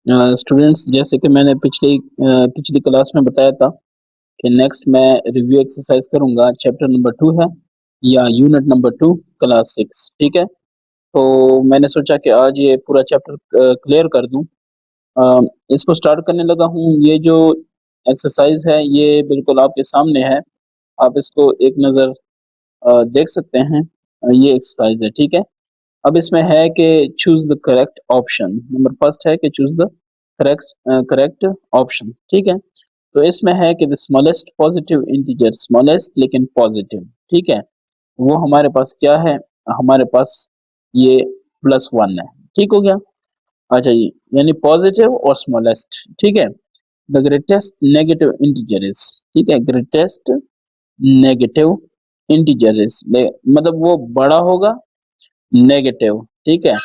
Students, जैसे कि मैंने पिछली क्लास में बताया था कि नेक्स्ट मैं रिव्यू एक्सरसाइज करूंगा। चैप्टर नंबर 2 है या यूनिट नंबर 2, क्लास 6। ठीक है, तो मैंने सोचा कि आज ये पूरा चैप्टर क्लियर कर दूं। इसको स्टार्ट करने लगा हूं। ये जो एक्सरसाइज है ये बिल्कुल आपके सामने है, आप इसको एक नज़र देख सकते हैं। ये एक्सरसाइज है, ठीक है। अब इसमें है कि choose the correct option. Number first है कि choose the correct correct option, ठीक है। तो इसमें है कि the smallest positive integer, smallest लेकिन पॉजिटिव, ठीक है, वो हमारे पास क्या है? हमारे पास ये +1 है। ठीक हो गया। अच्छा जी, यानी पॉजिटिव और स्मॉलेस्ट, ठीक है। The greatest negative integer is, ठीक है, ग्रेटेस्ट नेगेटिव इंटीजर इज, मतलब वो बड़ा होगा नेगेटिव, ठीक है।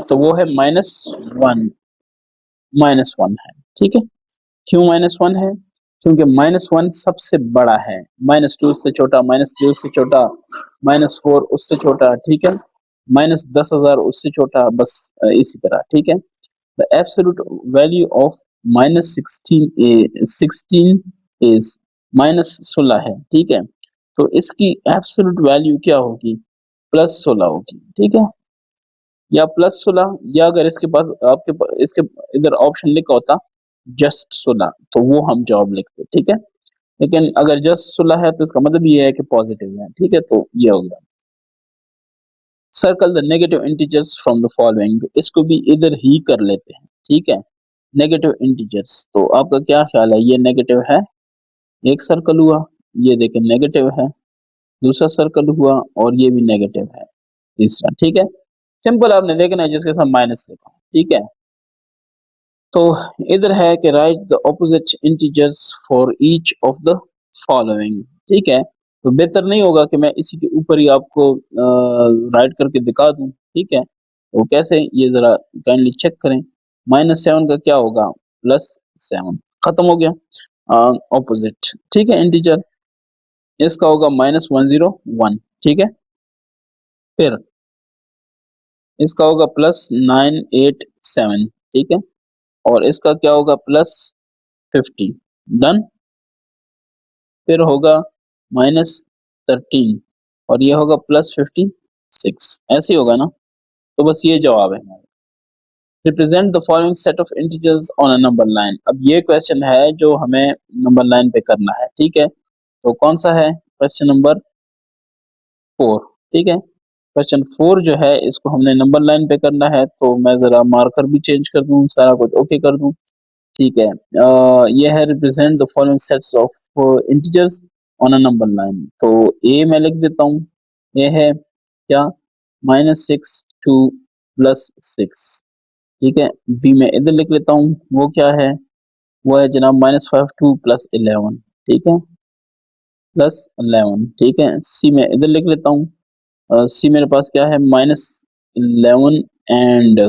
तो वो है -1, -1 है, ठीक है। क्यों -1 है? क्योंकि -1 सबसे बड़ा है, -2 उससे छोटा, -3 उससे छोटा, -4 उससे छोटा, ठीक है, -10,000 उससे छोटा, बस इसी तरह, ठीक है। The absolute value of -16 is -16 है, ठीक है। तो इसकी एब्सोल्यूट वैल्यू क्या होगी? +16 होगी, ठीक है, या +16, या अगर इसके पास इसके इधर ऑप्शन लिखा होता जस्ट 16 तो वो हम जवाब लिखते, ठीक है। लेकिन अगर जस्ट 16 है तो इसका मतलब ये है कि पॉजिटिव है, ठीक है, तो ये हो गया। Circle the negative integers from the following, इसको भी इधर ही कर लेते हैं, ठीक है। नेगेटिव इंटीजर्स, तो आपका क्या ख्याल है? ये नेगेटिव है, एक सर्कल हुआ, ये देखें नेगेटिव है, दूसरा सर्कल हुआ, और ये भी नेगेटिव है, तीसरा, ठीक है। सिंपल आपने देखना है जिसके साथ माइनस लिखा है, ठीक है। तो इधर है कि right the opposite integers for each of the following, ठीक है। तो बेहतर नहीं होगा कि मैं इसी के ऊपर ही आपको राइट करके दिखा दूं, ठीक है। तो कैसे, ये जरा काइंडली चेक करें। -7 का क्या होगा? +7, खत्म हो गया। ऑपोजिट, ठीक है, इंटीजर, इसका होगा -101, ठीक है। फिर इसका होगा +987, ठीक है, और इसका क्या होगा? +50, डन। फिर होगा -13 और ये होगा +56, ऐसे ही होगा ना? तो बस ये जवाब है हमारा। Represent the following set of integers on a number line. अब ये क्वेश्चन है जो हमें नंबर लाइन पे करना है, ठीक है। तो कौन सा है? क्वेश्चन नंबर 4, ठीक है। क्वेश्चन 4 जो है इसको हमने नंबर लाइन पे करना है, तो मैं जरा मार्कर भी चेंज कर दूं, सारा कुछ ओके कर दूं, ठीक है। ये है represent the following sets of integers on a number line. तो ए मैं लिख देता हूँ, ये है क्या? -6 2 +6, ठीक है। बी मैं इधर लिख लेता हूँ, वो क्या है? वो है जनाब -5 2 +11, ठीक है, +11, ठीक है। सी मैं इधर लिख लेता हूँ, सी मेरे पास क्या है? -11 एंड,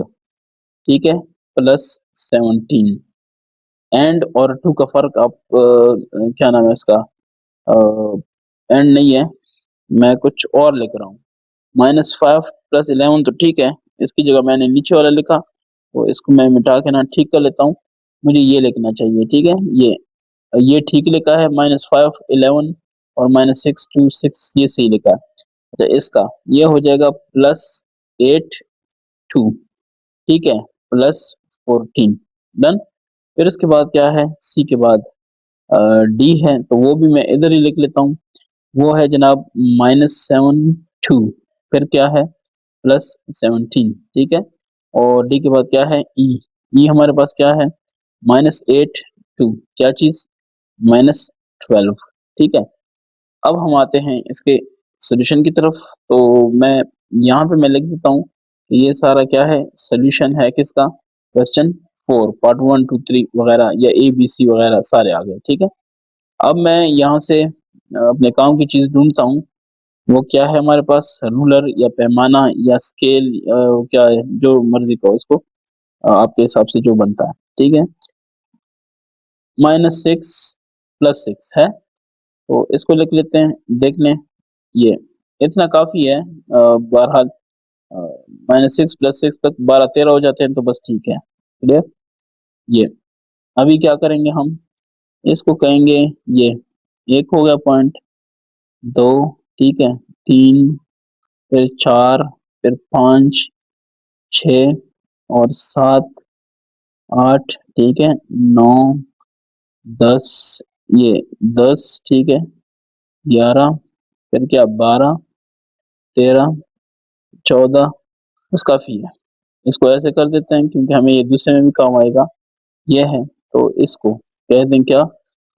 ठीक है, +17। एंड और टू का फर्क आप क्या नाम है इसका? एंड नहीं है, मैं कुछ और लिख रहा हूँ। -5 +11 तो ठीक है, इसकी जगह मैंने नीचे वाला लिखा, तो इसको मैं मिटा के ना ठीक कर लेता हूँ। मुझे ये लिखना चाहिए, ठीक है, ये ठीक लिखा है, -5 11 और -6 2 6, ये सही लिखा है। अच्छा, इसका ये हो जाएगा +8 2, ठीक है, +14, डन। फिर उसके बाद क्या है? सी के बाद डी है, तो वो भी मैं इधर ही लिख लेता हूँ। वो है जनाब -7 2, फिर क्या है? +17, ठीक है। और डी के बाद क्या है? ई, ई हमारे पास क्या है? -8 2, क्या चीज? -12, ठीक है। अब हम आते हैं इसके सॉल्यूशन की तरफ। तो मैं यहाँ पे मैं लिख देता हूँ, ये सारा क्या है? सॉल्यूशन है किसका? क्वेश्चन 4, पार्ट 1 2 3 वगैरह, या ए बी सी वगैरह सारे आ गए, ठीक है। अब मैं यहाँ से अपने काम की चीज ढूंढता हूँ। वो क्या है हमारे पास? रूलर या पैमाना या स्केल, क्या है, जो मर्जी कहो इसको, आपके हिसाब से जो बनता है, ठीक है। -6 +6 है, तो इसको लिख लेते हैं, देख लें, ये इतना काफी है। बहरहाल -6 +6 तक 12 13 हो जाते हैं, तो बस ठीक है, क्लियर। ये अभी क्या करेंगे हम, इसको कहेंगे ये एक हो गया पॉइंट, दो, ठीक है, तीन, फिर चार, फिर पाँच, छ और सात, आठ, ठीक है, नौ, 10, ये 10, ठीक है, 11, फिर क्या 12, 13, 14, बस काफी है। इसको ऐसे कर देते हैं क्योंकि हमें ये दूसरे में भी काम आएगा। ये है तो इसको कह दें क्या,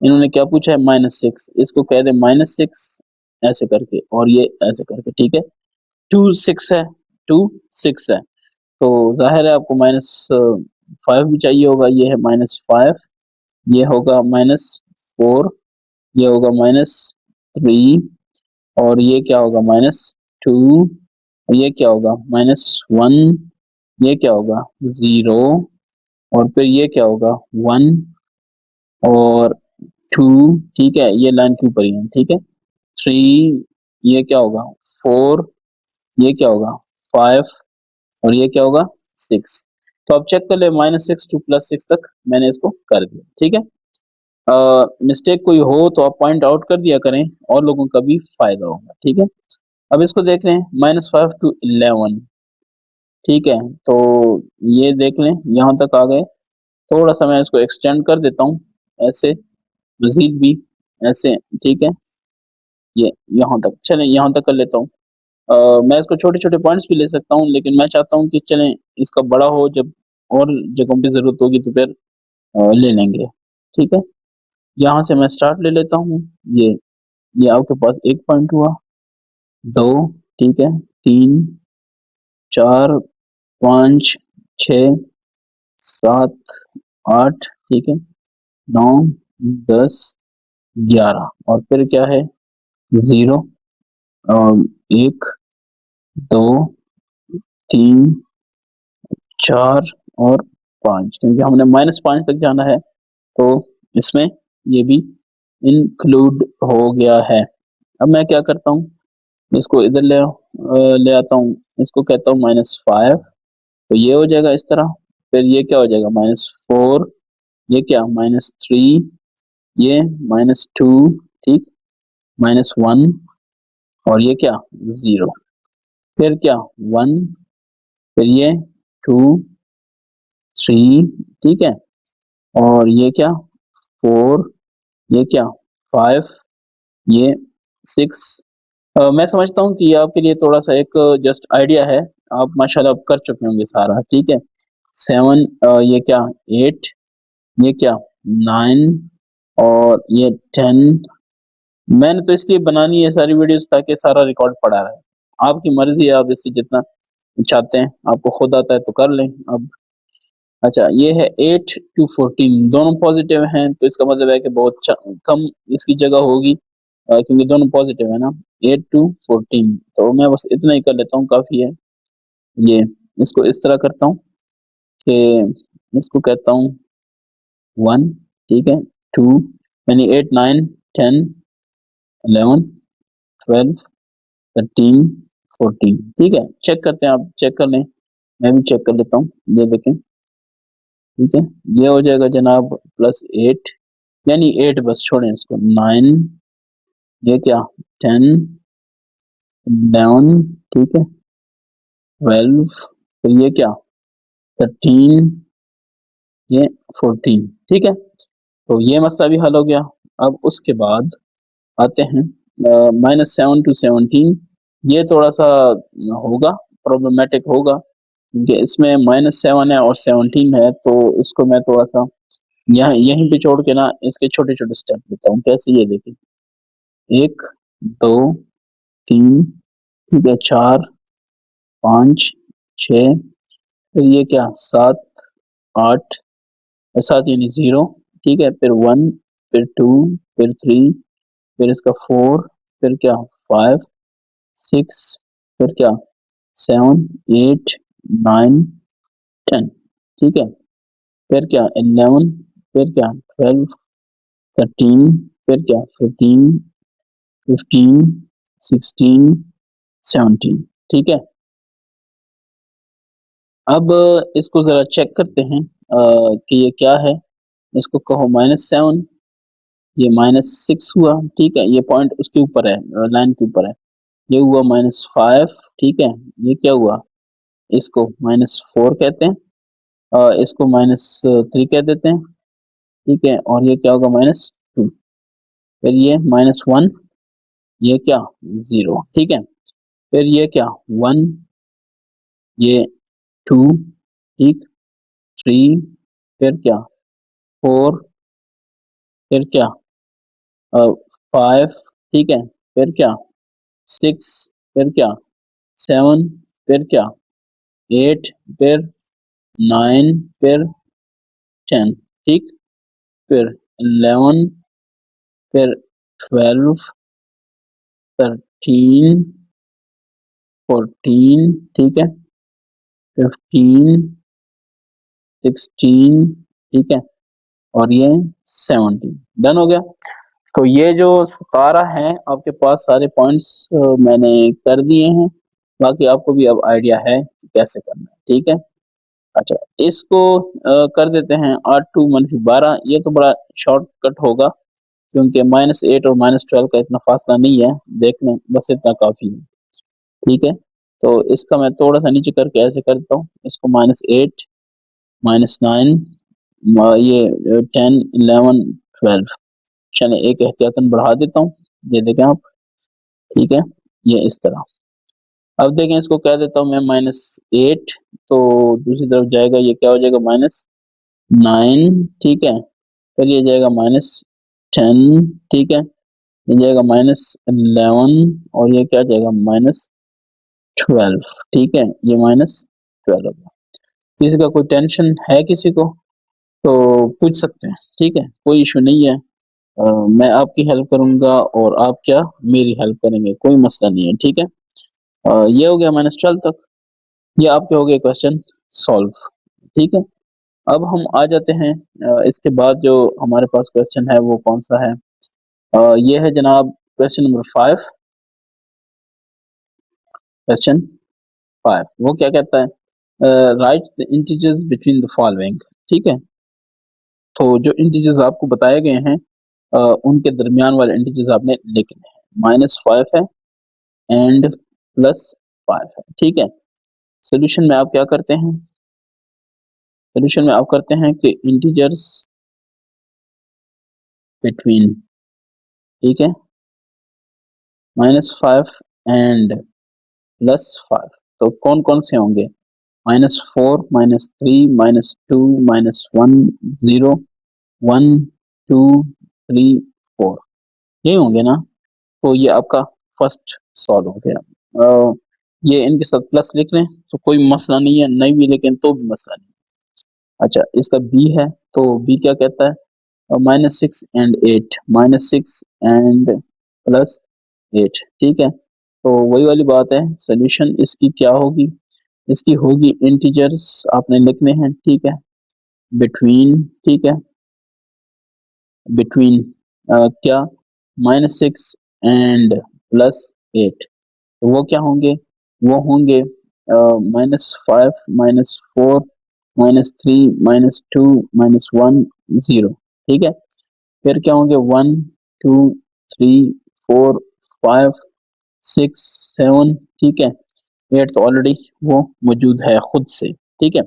इन्होंने क्या पूछा है -6, इसको कह दें -6 ऐसे करके और ये ऐसे करके, ठीक है। 2 6 है, 2 6 है, तो जाहिर है आपको -5 भी चाहिए होगा, ये है -5, ये होगा -4, ये होगा -3 और ये क्या होगा -2 और ये क्या होगा -1, ये क्या होगा 0 और फिर ये क्या होगा 1 और 2, ठीक है, ये लाइन के ऊपर ही है, ठीक है, 3, ये क्या होगा 4, ये क्या होगा 5 और ये क्या होगा 6। तो अब चेक कर ले, -6 टू +6 तक मैंने इसको कर दिया, ठीक है। मिस्टेक कोई हो तो आप पॉइंट आउट कर दिया करें और लोगों का भी फायदा होगा, ठीक है। अब इसको देख लें -5 टू 11, ठीक है, तो ये देख लें यहाँ तक आ गए। थोड़ा सा मैं इसको एक्सटेंड कर देता हूँ ऐसे, मजीद भी ऐसे, ठीक है, ये यहाँ तक, चलें यहाँ तक कर लेता हूँ। मैं इसको छोटे-छोटे पॉइंट्स भी ले सकता हूँ, लेकिन मैं चाहता हूँ कि चलें इसका बड़ा हो, जब और जगहों पे ज़रूरत होगी तो फिर ले लेंगे, ठीक है। यहाँ से मैं स्टार्ट ले लेता हूँ, ये आपके पास 1 पॉइंट हुआ, 2, ठीक है, 3, 4, 5, 6, 7, 8, ठीक है, 9, 10, 11 और फिर क्या है 0 अ, 1, 2, 3, 4 और 5, क्योंकि हमने -5 तक जाना है, तो इसमें ये भी इंक्लूड हो गया है। अब मैं क्या करता हूँ, इसको इधर ले आता हूँ, इसको कहता हूँ -5, तो ये हो जाएगा इस तरह, फिर ये क्या हो जाएगा -4, ये क्या -3, ये -2, ठीक, -1 और ये क्या 0, फिर क्या 1, फिर ये 2, 3, ठीक है, और ये क्या 4, ये क्या 5, ये 6। मैं समझता हूँ कि ये आपके लिए थोड़ा-सा एक जस्ट आइडिया है, आप माशाल्लाह अब कर चुके होंगे सारा, ठीक है। 7, ये क्या 8, ये क्या 9 और ये 10। मैंने तो इसलिए बनानी है सारी वीडियोज़ ताकि सारा रिकॉर्ड पड़ा रहे। आपकी मर्ज़ी है, आप इससे जितना चाहते हैं, आपको खुद आता है तो कर लें। अब अच्छा ये है 8 टू 14 दोनों पॉज़िटिव हैं, तो इसका मतलब है कि बहुत कम इसकी जगह होगी, क्योंकि दोनों पॉज़िटिव है ना। 8 टू 14, तो मैं बस इतना ही कर लेता हूँ, काफ़ी है। ये इसको इस तरह करता हूँ कि इसको कहता हूँ 1, ठीक है, 2 यानी 8, 9, 10, 11, 12, 13, 14, ठीक है। चेक करते हैं, आप चेक कर लें, मैं भी चेक कर लेता हूँ। ये देखें, ठीक है, ये हो जाएगा जनाब +8, यानी 8 बस छोड़ें इसको, 9, ये क्या 10, 11, ठीक है, 12, फिर ये क्या 13, ये 14, ठीक है। तो ये मसला भी हल हो गया। अब उसके बाद आते हैं -7 टू 17, ये थोड़ा-सा होगा, प्रॉब्लमैटिक होगा, क्योंकि इसमें -7 है और 17 है, तो इसको मैं थोड़ा-सा यहाँ यहीं पे छोड़ के ना इसके छोटे-छोटे स्टेप लेता हूँ। कैसे, ये देखिए, 1, 2, 3, ठीक है, 4, 5, 6, फिर ये क्या 7, 8, 7 यानी 0, ठीक है, फिर 1, फिर 2, फिर 3, फिर इसका 4, फिर क्या 5, 6, फिर क्या 7, 8, 9, 10, ठीक है, फिर क्या 11, फिर क्या 12, 13, फिर क्या 14, 15, 16, 17, ठीक है। अब इसको ज़रा चेक करते हैं। कि ये क्या है, इसको कहो -7, ये -6 हुआ, ठीक है, ये पॉइंट उसके ऊपर है, लाइन के ऊपर है, ये हुआ -5, ठीक है, ये क्या हुआ, इसको -4 कहते हैं, इसको -3 कह देते हैं, ठीक है, और ये क्या होगा -2, फिर ये -1, ये क्या 0, ठीक है, फिर ये क्या 1, ये 2, ठीक, 3, फिर क्या 4, फिर क्या 5, ठीक है, फिर क्या 6, फिर क्या 7, फिर क्या 8, फिर 9, फिर 10, ठीक, फिर 11, फिर 12, 13, 14, ठीक है, 15, 16, ठीक है, और ये 17, डन हो गया। तो ये जो 17 हैं आपके पास सारे पॉइंट्स मैंने कर दिए हैं, बाकी आपको भी अब आइडिया है कि कैसे करना है, ठीक है। अच्छा, इसको कर देते हैं 8 2 -12, ये तो बड़ा शॉर्टकट होगा क्योंकि -8 और -12 का इतना फासला नहीं है, देख लें बस इतना काफ़ी है, ठीक है। तो इसका मैं थोड़ा-सा नीचे करके ऐसे करता हूँ, इसको -8, -9, ये 10, 11, 12, चलें एक एहतियातन बढ़ा देता हूँ, ये देखें आप, ठीक है, ये इस तरह। अब देखें इसको कह देता हूँ मैं -8, तो दूसरी तरफ जाएगा, ये क्या हो जाएगा -9, ठीक है, फिर ये जाएगा -10, ठीक है, ये जाएगा -11, और ये क्या जाएगा -12, ठीक है, ये -12 होगा। किसी का कोई टेंशन है किसी को तो पूछ सकते हैं, ठीक है, कोई इशू नहीं है। मैं आपकी हेल्प करूंगा और आप क्या मेरी हेल्प करेंगे, कोई मसला नहीं है, ठीक है। ये हो गया -12 तक, ये आपके हो गए क्वेश्चन सॉल्व, ठीक है। अब हम आ जाते हैं इसके बाद जो हमारे पास क्वेश्चन है वो कौन सा है, ये है जनाब क्वेश्चन नंबर 5, क्वेश्चन 5 वो क्या कहता है, right the integers between the following, ठीक है। तो जो इंटीजर्स आपको बताए गए हैं उनके दरमियान वाले इंटीजर्स आपने लिखने हैं, -5 है एंड +5 है, ठीक है। सोल्यूशन में आप क्या करते हैं, सोल्यूशन में आप करते हैं कि इंटीजर्स बिटवीन, ठीक है, -5 एंड +5, तो कौन कौन से होंगे, -4, -3, -2, -1, 0, 1, 2, 3, 4, यही होंगे ना। तो ये आपका फर्स्ट सॉल्व हो गया। ये इनके साथ प्लस लिख लें तो कोई मसला नहीं है, नहीं भी लिखें तो भी मसला नहीं। अच्छा, इसका बी है, तो बी क्या कहता है, -6 एंड 8, -6 एंड +8, ठीक है। तो वही वाली बात है, सोल्यूशन इसकी क्या होगी, इसकी होगी इंटीजर्स आपने लिखने हैं, ठीक है, बिटवीन, ठीक है, बिटवीन क्या -6 एंड +8, वो क्या होंगे, वो होंगे -5, -4, -3, -2, -1, 0, ठीक है। फिर क्या होंगे 1, 2, 3, 4, 5, 6, 7, ठीक है, 8 तो ऑलरेडी वो मौजूद है खुद से, ठीक है,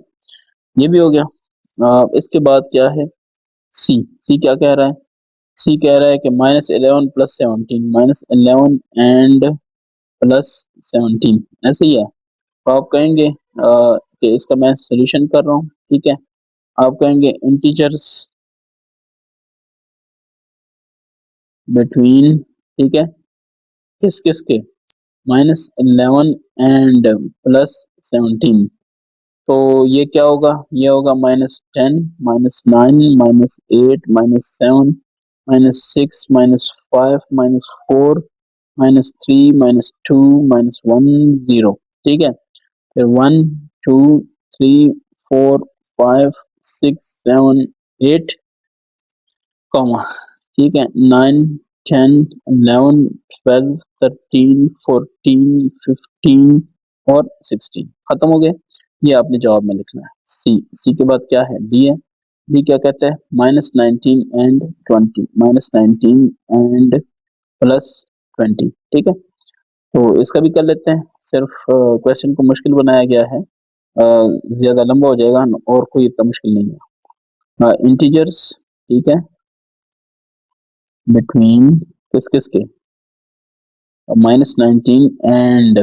ये भी हो गया। इसके बाद क्या है, सी, सी क्या कह रहा है, सी कह रहा है कि -11 + 17, -11 एंड +17, ऐसे ही है। तो आप कहेंगे कि इसका मैं सॉल्यूशन कर रहा हूँ, ठीक है, आप कहेंगे इंटीजर्स बिटवीन, ठीक है, किस किस के, -11 एंड +17, तो ये क्या होगा, ये होगा -10, -9, -8, -7, -6, -5, -4, -3, -2, -1, 0, ठीक है, फिर 1, 2, 3, 4, 5, 6, 7, 8, कॉमा, ठीक है, 9, 10, 11, 12, 13, 14, 15 और 16, खत्म हो गए। ये आपने जवाब में लिखना है। सी के बाद क्या है, डी है। डी क्या कहता है, -19 एंड 20, -19 एंड +20, ठीक है। तो इसका भी कर लेते हैं, सिर्फ क्वेश्चन को मुश्किल बनाया गया है, ज्यादा लंबा हो जाएगा और कोई इतना मुश्किल नहीं है। इंटीजर्स, ठीक है, बिटवीन किस किस के, -19 एंड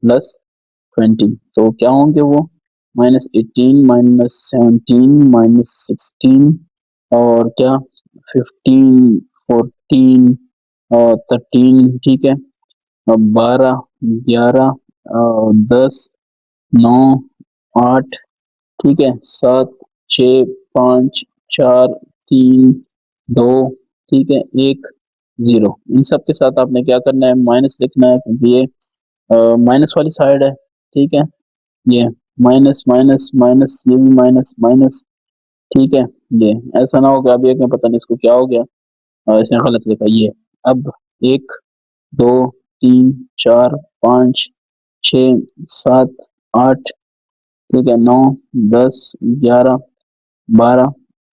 +20, तो क्या होंगे वो, -18, -17, -16 और क्या 15, 14 और 13, ठीक है, 12, 11, 10, 9, 8, ठीक है, 7, 6, 5, 4, 3, 2, ठीक है, 1, 0। इन सब के साथ आपने क्या करना है, माइनस लिखना है, क्योंकि ये माइनस वाली साइड है, ठीक है। ये माइनस माइनस माइनस, ये भी माइनस माइनस, ठीक है। ये ऐसा ना हो कि अभी एक में पता नहीं इसको क्या हो गया, इसने गलत लिखा ये। अब 1, 2, 3, 4, 5, 6, 7, 8, ठीक है, 9, 10, 11, 12,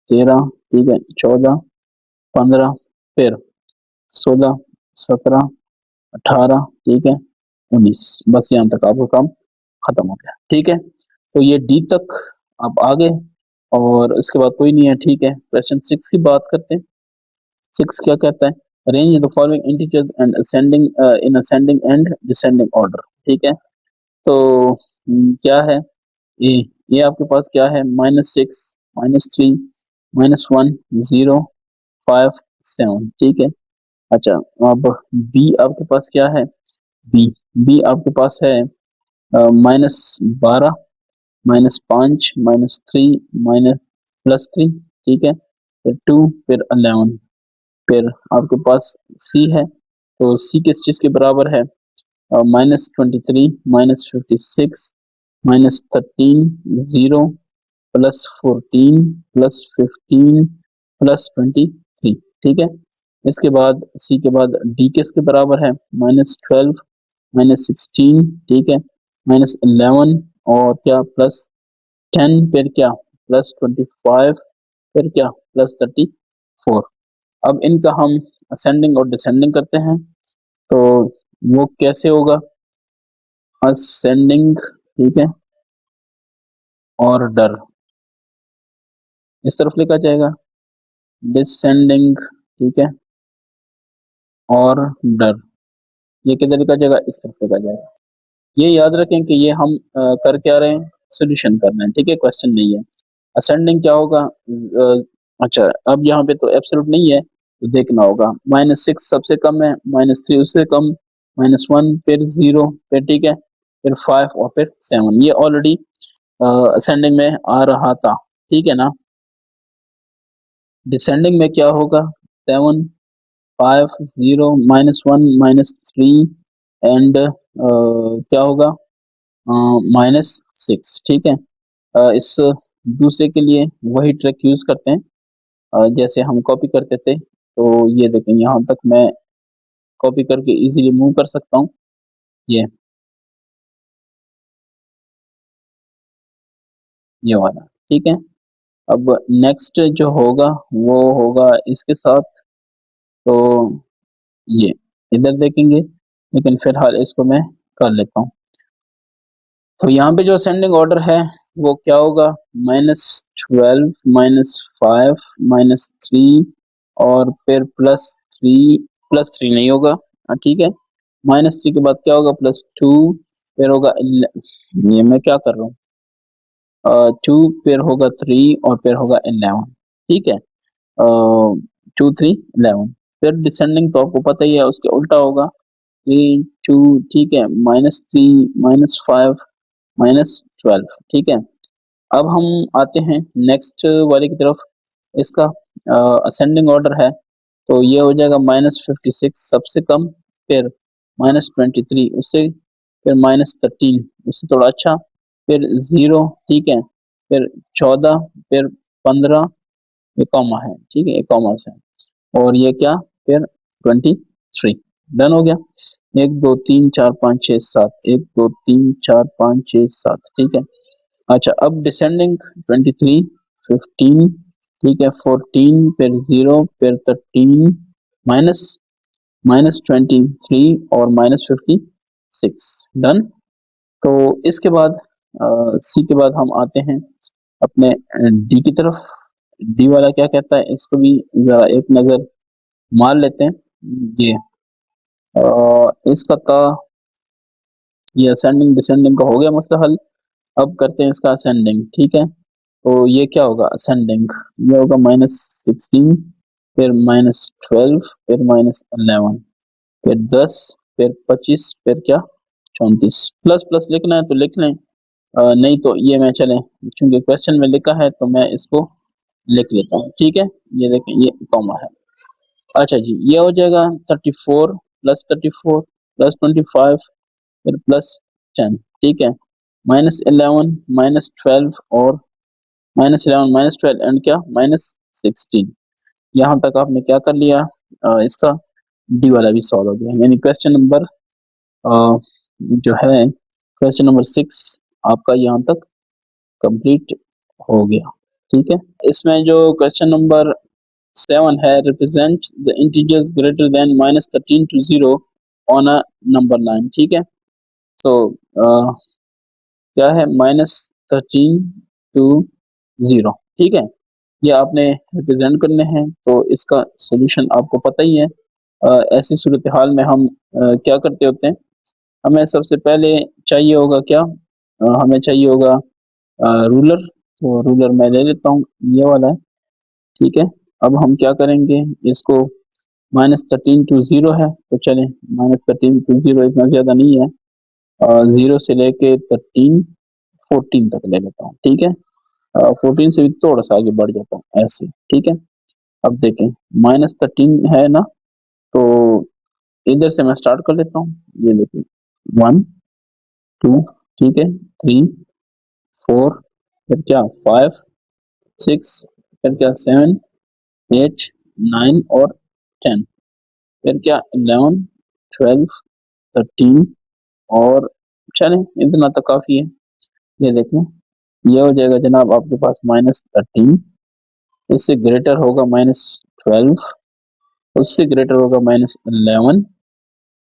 13, ठीक है, 14, 15, फिर 16, 17, 18, ठीक है, 19। बस यहाँ तक आपका काम खत्म हो गया, ठीक है। तो ये डी तक आप आ गए और इसके बाद कोई नहीं है, ठीक है। क्वेश्चन 6 की बात करते हैं। 6 क्या कहता है, arrange the following integers and ascending in ascending and descending order, ठीक है। तो क्या है, ये आपके पास क्या है, -6, -3, -1, 0, 5, 7, ठीक है। अच्छा, अब बी आपके पास क्या है, बी बी आपके पास है -12, -5, -3, +3, ठीक है, फिर 2, फिर 11, फिर आपके पास सी है। तो सी किस चीज के बराबर है, -23, -56, -13, 0, +14, +15, +23, ठीक है। इसके बाद सी के बाद डी किसके बराबर है, -12, -16, ठीक है, -11 और क्या +10, फिर क्या +25, फिर क्या +34। अब इनका हम असेंडिंग और डिसेंडिंग करते हैं, तो वो कैसे होगा, असेंडिंग, ठीक है, ऑर्डर इस तरफ लिखा जाएगा, डिसेंडिंग, ठीक है, ऑर्डर ये किधर लिखा जाएगा, इस तरफ लिखा जाएगा। ये याद रखें कि ये हम कर क्या रहे हैं, सोल्यूशन कर रहे हैं, ठीक है, क्वेश्चन नहीं है। असेंडिंग क्या होगा, अच्छा अब यहाँ पे तो एब्सोल्यूट नहीं है, तो देखना होगा, -6 सबसे कम है, -3 उससे कम, -1, फिर 0, फिर ठीक है, फिर 5 और फिर 7, ये ऑलरेडी असेंडिंग में आ रहा था, ठीक है ना। डिसेंडिंग में क्या होगा, 7, 5, 0, -1, -3 एंड क्या होगा, -6, ठीक है। इस दूसरे के लिए वही ट्रिक यूज करते हैं, जैसे हम कॉपी करते थे, तो ये देखें यहाँ तक मैं कॉपी करके इजीली मूव कर सकता हूँ, ये वाला, ठीक है। अब नेक्स्ट जो होगा वो होगा इसके साथ, तो ये इधर देखेंगे, लेकिन फिलहाल इसको मैं कर लेता हूँ। तो यहाँ पे जो असेंडिंग ऑर्डर है वो क्या होगा, -12, -5, -3 और फिर +3, +3 नहीं होगा, ठीक है। -3 के बाद क्या होगा, +2, फिर होगा ये मैं क्या कर रहा हूँ, 2, फिर होगा 3 और फिर होगा 11, ठीक है। 2, 3, 11, फिर डिसेंडिंग तो आपको पता ही है, उसके उल्टा होगा, 3, 2, ठीक है, -3, -5, -12, ठीक है। अब हम आते हैं नेक्स्ट वाले की तरफ, इसका असेंडिंग ऑर्डर है, तो ये हो जाएगा -56 सबसे कम, फिर -23 उससे, फिर -13 उससे थोड़ा अच्छा, फिर 0, ठीक है, फिर 14, फिर 15, ये कॉमा है, ठीक है, ये कॉमा है, और ये क्या, फिर 23, डन हो गया। 1, 2, 3, 4, 5, 6, 7, 1, 2, 3, 4, 5, 6, 7, ठीक है। अच्छा, अब डिसेंडिंग 23, 15, ठीक है, 14, फिर 0, फिर 13, माइनस -23 और -56। डन। तो इसके बाद सी के बाद हम आते हैं अपने डी की तरफ। डी वाला क्या कहता है, इसको भी जरा एक नजर मार लेते हैं। ये इसका था, ये असेंडिंग डिसेंडिंग का हो गया मसला हल। अब करते हैं इसका असेंडिंग, ठीक है। तो ये क्या होगा असेंडिंग, ये होगा -16, फिर -12, फिर -11, फिर 10, फिर 25, फिर क्या 34। प्लस प्लस लिखना है तो लिख लें, नहीं तो ये मैं चलें, क्योंकि क्वेश्चन में लिखा है तो मैं इसको लिख लेता हूँ, ठीक है। ये देखें, ये कॉमा है। अच्छा जी, ये हो जाएगा 34 प्लस 34 प्लस 25, फिर प्लस 10, ठीक है। -11, -12 और -11, -12 एंड क्या -16। यहाँ तक आपने क्या कर लिया, इसका डी वाला भी सॉल्व हो गया, यानी क्वेश्चन नंबर जो है क्वेश्चन नंबर 6 आपका यहाँ तक कंप्लीट हो गया, ठीक है। इसमें जो क्वेश्चन नंबर 7 है, represent the integers greater than -13 to 0 on a number line, ठीक है। तो क्या है -13 to 0, ठीक है। ये आपने रिप्रेजेंट करने हैं, तो इसका सॉल्यूशन आपको पता ही है। ऐसी सूरत हाल में हम क्या करते होते हैं, हमें सबसे पहले चाहिए होगा क्या, हमें चाहिए होगा रूलर। तो रूलर मैं ले लेता हूँ, ये वाला है, ठीक है। अब हम क्या करेंगे, इसको -13 to 0 है, तो चलें -13 to 0 इतना ज़्यादा नहीं है, 0 से लेके 13, 14 तक ले लेता हूँ, ठीक है। 14 से भी थोड़ा सा आगे बढ़ जाता हूँ ऐसे, ठीक है। अब देखें, -13 है ना, तो इधर से मैं स्टार्ट कर लेता हूँ। ये देखिए 1, 2, ठीक है, 3, 4, फिर क्या 5, 6, फिर क्या 7, 8, 9 और 10, फिर क्या 11, 12, 13 और चलें इतना तो काफी है। ये देखें, ये हो जाएगा जनाब आपके पास -13, इससे ग्रेटर होगा -12, उससे ग्रेटर होगा -11,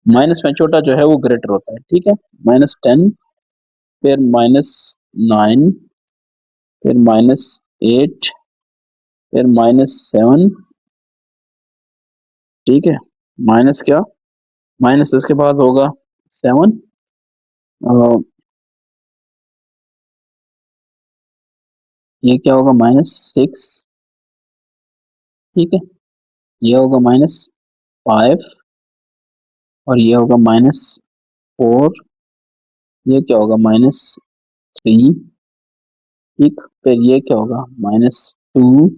माइनस में छोटा जो है वो ग्रेटर होता है, ठीक है। -10, फिर -9, फिर -8, फिर -7, ठीक है। माइनस क्या, माइनस उसके बाद होगा 7, ये क्या होगा -6, ठीक है। ये होगा -5 और ये होगा -4, ये क्या होगा -3, ठीक। फिर ये क्या होगा -2,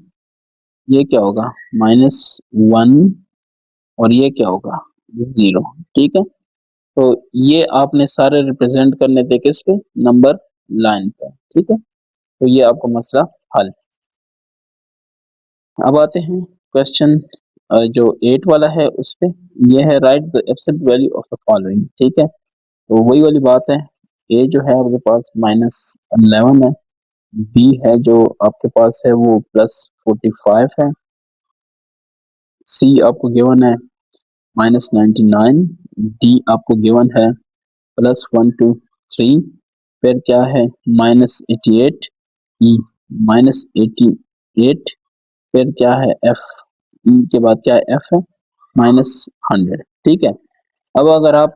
ये क्या होगा -1 और ये क्या होगा 0, ठीक है। तो ये आपने सारे रिप्रेजेंट करने थे किस पे, नंबर लाइन पे, ठीक है। तो ये आपका मसला हल। अब आते हैं क्वेश्चन जो 8 वाला है उस पे। ये है right the absolute value of the following, ठीक है। तो वही वाली बात है, ए जो है आपके पास -11 है, बी है जो आपके पास है वो +45 है, सी आपको गिवन है -99, डी आपको गिवन है +123, फिर क्या है -88, ई -88, फिर क्या है एफ, ई के बाद क्या है एफ है -100, ठीक है। अब अगर आप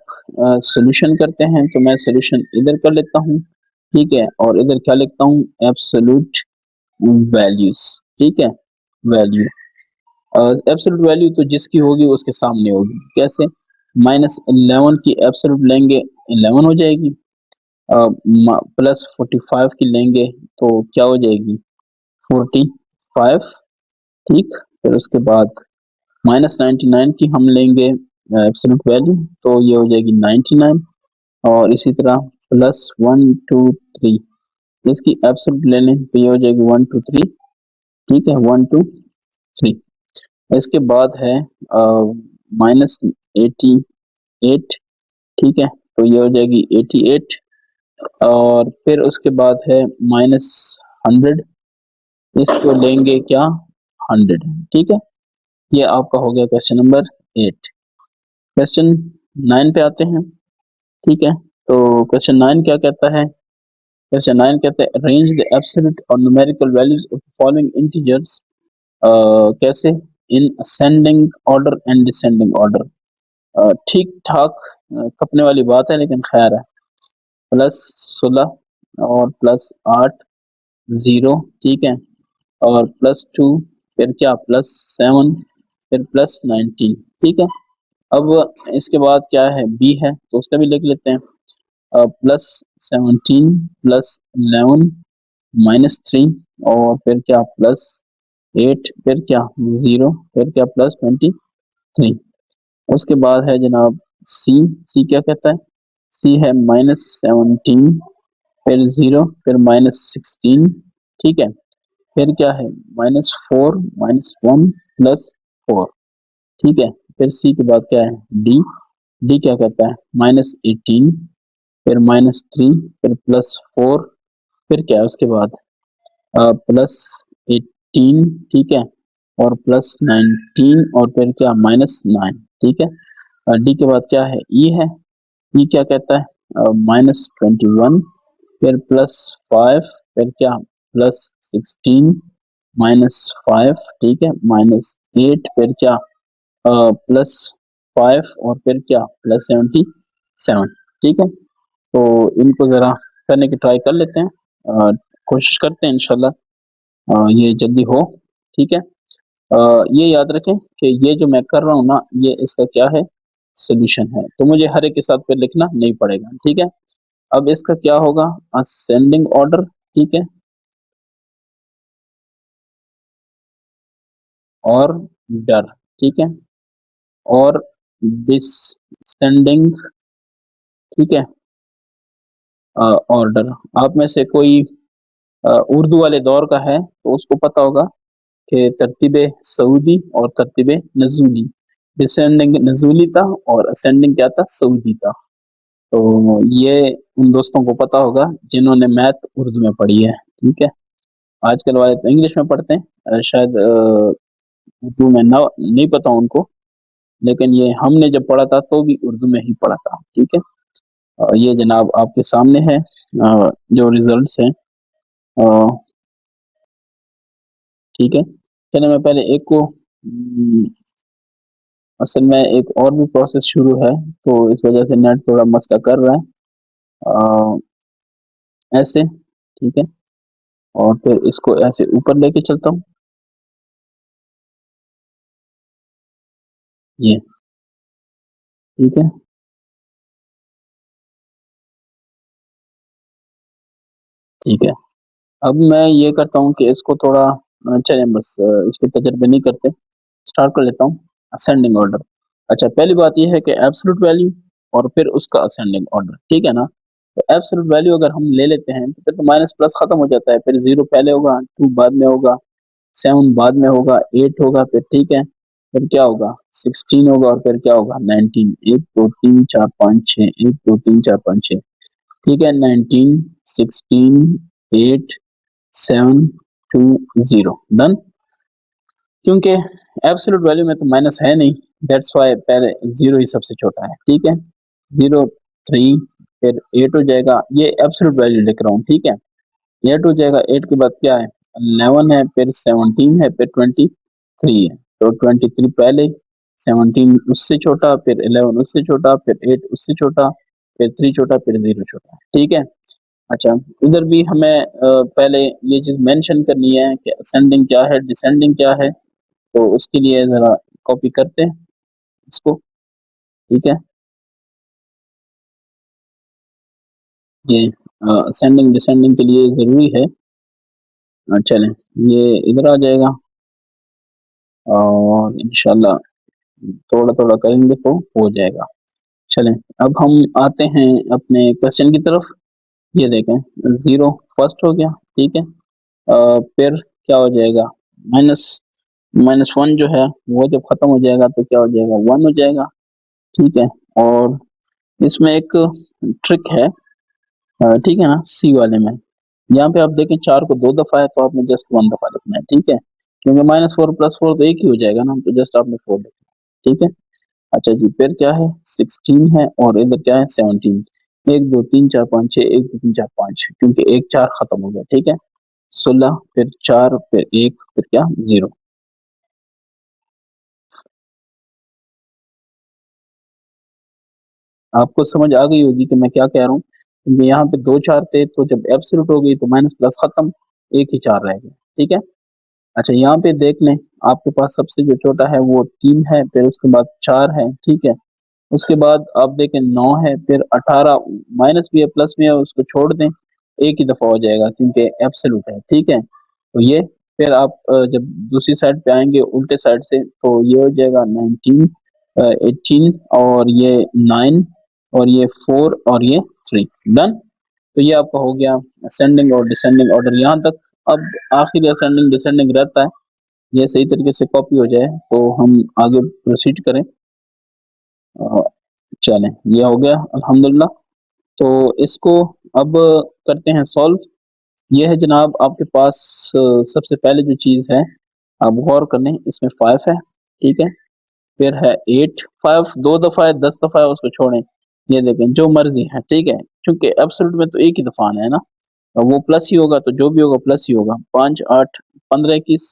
सॉल्यूशन करते हैं तो मैं सॉल्यूशन इधर कर लेता हूँ, ठीक है, और इधर क्या लिखता हूँ एब्सोल्यूट वैल्यूज, ठीक है। वैल्यू, एब्सोल्यूट वैल्यू तो जिसकी होगी उसके सामने होगी, कैसे, -11 की एब्सोल्यूट लेंगे 11 हो जाएगी, +45 की लेंगे तो क्या हो जाएगी 45, ठीक। फिर उसके बाद -99 की हम लेंगे एब्सोल्यूट वैल्यू, तो ये हो जाएगी 99, और इसी तरह +123 इसकी एब्सोल्यूट ले लें तो ये हो जाएगी 123, ठीक है, 123। इसके बाद है -88, ठीक है, तो ये हो जाएगी 88, और फिर उसके बाद है -100, इसको लेंगे क्या 100, ठीक है। ये आपका हो गया क्वेश्चन नंबर 8। क्वेश्चन 9 पे आते हैं, ठीक है। तो क्वेश्चन 9 क्या कहता है? क्वेश्चन 9 कहता है arrange the absolute or numerical values of following integers, कैसे? In ascending order and descending order. ठीक ठाक कपने वाली बात है, लेकिन खैर है। +16 और +8, 0, ठीक है। और +2, फिर क्या +7, फिर +19, ठीक है। अब इसके बाद क्या है? बी है, तो उसका भी लिख लेते हैं। +17, +11, -3, और फिर क्या +8, फिर क्या 0, फिर क्या +23। उसके बाद है जनाब सी। सी क्या कहता है? सी है -17, फिर 0, फिर -16, ठीक है। फिर क्या है? -4, -1, +4, ठीक है। फिर सी के बाद क्या है? डी। डी क्या कहता है? -18, फिर -3, फिर +4, फिर क्या है उसके बाद? +18, ठीक है, और +19, और फिर क्या -9, ठीक है। डी के बाद क्या है? ई है। ई क्या कहता है? -21, फिर +5, फिर क्या +16, -5, ठीक है, -8, फिर क्या +5, और फिर क्या +77, ठीक है। तो इनको ज़रा करने की ट्राई कर लेते हैं, कोशिश करते हैं इंशाल्लाह ये जल्दी हो, ठीक है। ये याद रखें कि ये जो मैं कर रहा हूँ ना, ये इसका क्या है? सॉल्यूशन है, तो मुझे हर एक के साथ फिर लिखना नहीं पड़ेगा, ठीक है। अब इसका क्या होगा? असेंडिंग ऑर्डर, ठीक है, और डर, ठीक है, और डिसेंडिंग, ठीक है, ऑर्डर। आप में से कोई उर्दू वाले दौर का है तो उसको पता होगा कि तरतीब सऊदी और तरतीब नजूली, डिसेंडिंग नजूली था और असेंडिंग क्या था? सऊदी था। तो ये उन दोस्तों को पता होगा जिन्होंने मैथ उर्दू में पढ़ी है, ठीक है। आजकल वाले तो इंग्लिश में पढ़ते हैं, शायद उर्दू में ना नहीं पता उनको, लेकिन ये हमने जब पढ़ा था तो भी उर्दू में ही पढ़ा था, ठीक है। ये जनाब आपके सामने है जो रिजल्ट्स हैं, ठीक है। चलिए मैं पहले एक को असल में एक और भी प्रोसेस शुरू है, तो इस वजह से नेट थोड़ा मसला कर रहा है। ऐसे, ठीक है, और फिर इसको ऐसे ऊपर लेके चलता हूँ, ये, ठीक है, ठीक है। अब मैं ये करता हूँ कि इसको थोड़ा चलें बस इस पे तजर्बे नहीं करते, स्टार्ट कर लेता हूँ। Ascending order. अच्छा, पहली बात ये है कि एब्सोल्यूट वैल्यू और फिर उसका असेंडिंग ऑर्डर, ठीक है ना। तो एब्सोल्यूट वैल्यू अगर हम ले लेते हैं तो फिर तो माइनस प्लस खत्म हो जाता है, फिर 0 पहले होगा, 2 बाद में होगा, 7 बाद में होगा, 8 होगा, फिर ठीक है, फिर क्या होगा 16 होगा, और फिर क्या होगा 19। 1 2 3 4 5 6, 1 2 3 4 5 6, ठीक है। 19, 16, 8, 7, 2, 0, डन। क्योंकि एब्सोल्यूट वैल्यू में तो माइनस है नहीं, दैट्स व्हाई पहले 0 ही सबसे छोटा है, ठीक है। 0, 3, फिर 8 हो जाएगा, ये एब्सोल्यूट वैल्यू लिख रहा हूँ, ठीक है। 8 हो जाएगा, 8 के बाद क्या है? 11 है, फिर 17 है, फिर 23 है। तो 23 पहले, 17 उससे छोटा, फिर 11 उससे छोटा, फिर 8 उससे छोटा, फिर 3 छोटा, फिर 0 छोटा, ठीक है। अच्छा, इधर भी हमें पहले ये चीज मेंशन करनी है कि असेंडिंग क्या है, डिसेंडिंग क्या है। तो उसके लिए जरा कॉपी करते हैं इसको, ठीक है। ये असेंडिंग डिसेंडिंग के लिए जरूरी है। चलें, ये इधर आ जाएगा, और इंशाल्लाह थोड़ा थोड़ा करेंगे तो हो जाएगा। चलें, अब हम आते हैं अपने क्वेश्चन की तरफ। ये देखें, 0 फर्स्ट हो गया, ठीक है। फिर क्या हो जाएगा? माइनस -1 जो है वो जब खत्म हो जाएगा तो क्या हो जाएगा? 1 हो जाएगा, ठीक है। और इसमें एक ट्रिक है, ठीक है ना, सी वाले में। यहाँ पे आप देखें 4 को 2 दफ़ा है तो आपने जस्ट 1 दफ़ा लिखना है, ठीक है? क्योंकि -4 + 4 तो एक ही हो जाएगा ना, तो जस्ट आपने 4 लिखना है, ठीक है? अच्छा जी, फिर क्या है 16 है और इधर क्या है 17। 1 2 3 4 5 6 1 2 3 4 5 क्योंकि 1 4 खत्म हो गया, ठीक है? 16 फिर 4 फिर 1 फिर क्या 0। आपको समझ आ गई होगी कि मैं क्या कह रहा हूँ? क्योंकि यहाँ पे 2 4 थे तो जब एब्सोल्यूट हो गई तो माइनस प्लस खत्म, 1 ही 4 रह गया, ठीक है? अच्छा यहाँ पे देख लें, आपके पास सबसे जो छोटा है वो 3 है, फिर उसके बाद 4 है, ठीक है? उसके बाद आप देखें 9 है, फिर 18 माइनस भी है, प्लस भी है, उसको छोड़ दें, एक ही दफ़ा हो जाएगा क्योंकि एब्सोल्यूट है, ठीक है? तो ये फिर आप जब दूसरी साइड पे आएँगे उल्टे साइड से तो ये हो जाएगा 19 18 और ये 9 और ये 4 और ये 3 डन? तो ये आपका हो गया असेंडिंग और डिसेंडिंग ऑर्डर यहाँ तक। अब आखिरी असेंडिंग डिसेंडिंग रहता है, ये सही तरीके से कॉपी हो जाए तो हम आगे प्रोसीड करें। अ, चलें ये हो गया अल्हम्दुलिल्लाह। तो इसको अब करते हैं सॉल्व। ये है जनाब आपके पास सबसे पहले जो चीज़ है, आप गौर कर लें इसमें 5 है, ठीक है? फिर है 8 5 2 दफ़ा है, 10 दफ़ा है उसको छोड़ें। ये देखें जो मर्ज़ी है, ठीक है? क्योंकि एब्सोल्यूट में तो एक ही दफ़ा आना है ना, वो प्लस ही होगा तो जो भी होगा प्लस ही होगा। 5 8 15 21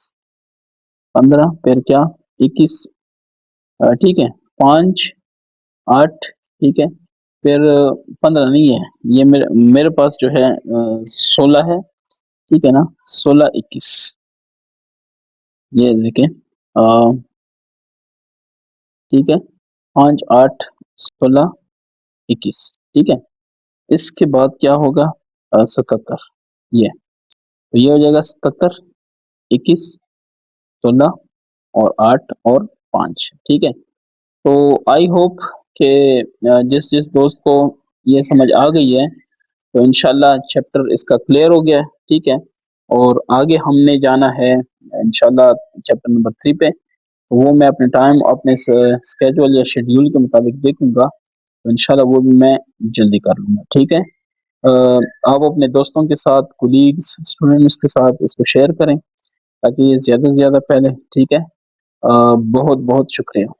15 फिर क्या 21 ठीक है? 5 8 ठीक है? फिर 15 नहीं है, ये मेरे मेरे पास जो है 16 है, ठीक है ना? 16 21 ये देखें ठीक है? 5 8 16 21 ठीक है? इसके बाद क्या होगा 77 ये। तो ये हो जाएगा 77 21 16 और 8 और 5 ठीक है? तो आई होप कि जिस दोस्त को ये समझ आ गई है तो इंशाल्लाह चैप्टर इसका क्लियर हो गया है, ठीक है? और आगे हमने जाना है इंशाल्लाह चैप्टर नंबर 3 पे, तो वो मैं अपने टाइम अपने स्केड्यूल या शेड्यूल के मुताबिक देखूँगा, तो इंशाल्लाह वो भी मैं जल्दी कर लूँगा, ठीक है? आप अपने दोस्तों के साथ, कोलीग्स, स्टूडेंट्स के साथ इसको शेयर करें ताकि ये ज़्यादा से ज़्यादा फैले, ठीक है? बहुत-बहुत शुक्रिया।